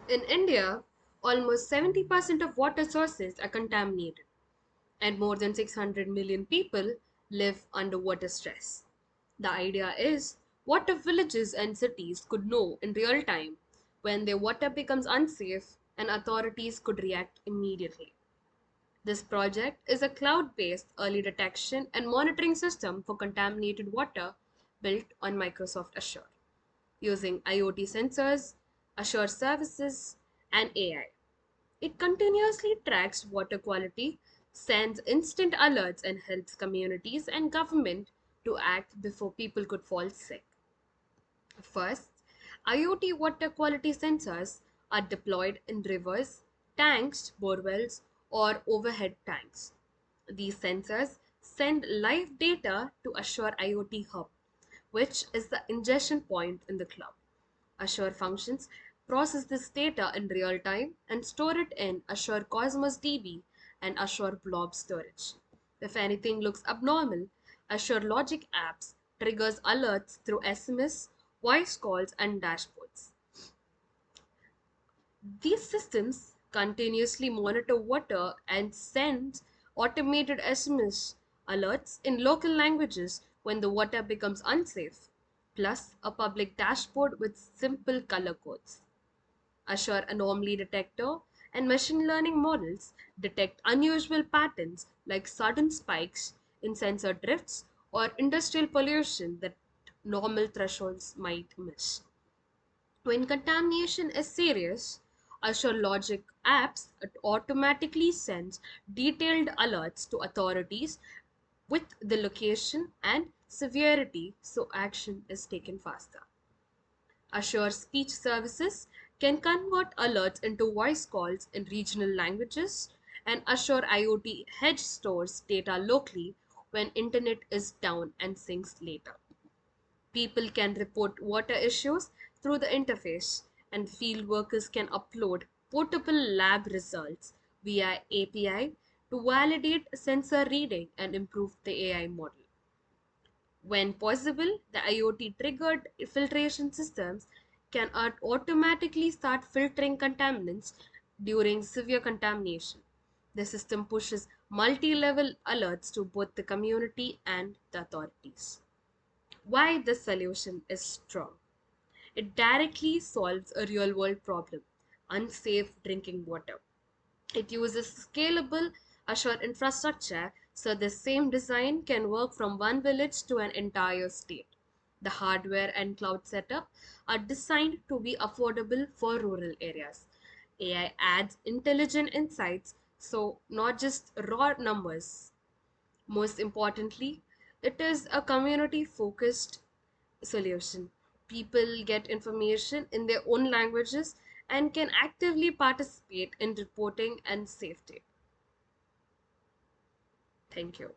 In India, almost 70% of water sources are contaminated, and more than 600 million people live under water stress. The idea is, what if villages and cities could know in real time when their water becomes unsafe and authorities could react immediately? This project is a cloud based early detection and monitoring system for contaminated water built on Microsoft Azure using IoT sensors, Azure services, and AI. It continuously tracks water quality, sends instant alerts, and helps communities and government to act before people could fall sick. First, IoT water quality sensors are deployed in rivers, tanks, borewells, or overhead tanks. These sensors send live data to Azure IoT Hub, which is the ingestion point in the cloud. Azure Functions process this data in real time and store it in Azure Cosmos DB and Azure Blob Storage. If anything looks abnormal, Azure Logic Apps triggers alerts through SMS, voice calls, and dashboards. These systems continuously monitor water and send automated SMS alerts in local languages when the water becomes unsafe, plus a public dashboard with simple color codes. Azure Anomaly Detector and machine learning models detect unusual patterns like sudden spikes in sensor drifts or industrial pollution that normal thresholds might miss. When contamination is serious, Azure Logic apps automatically sends detailed alerts to authorities with the location and severity so action is taken faster. Azure Speech Services can convert alerts into voice calls in regional languages, and Azure IoT Hedge stores data locally when internet is down and syncs later. People can report water issues through the interface, and field workers can upload portable lab results via API to validate sensor reading and improve the AI model. When possible, the IoT triggered filtration systems can automatically start filtering contaminants during severe contamination. The system pushes multi level alerts to both the community and the authorities. Why this solution is strong? It directly solves a real world problem, unsafe drinking water. It uses scalable Azure infrastructure so the same design can work from one village to an entire state. The hardware and cloud setup are designed to be affordable for rural areas. AI adds intelligent insights, so not just raw numbers. Most importantly, it is a community focused solution. People get information in their own languages and can actively participate in reporting and safety. Thank you.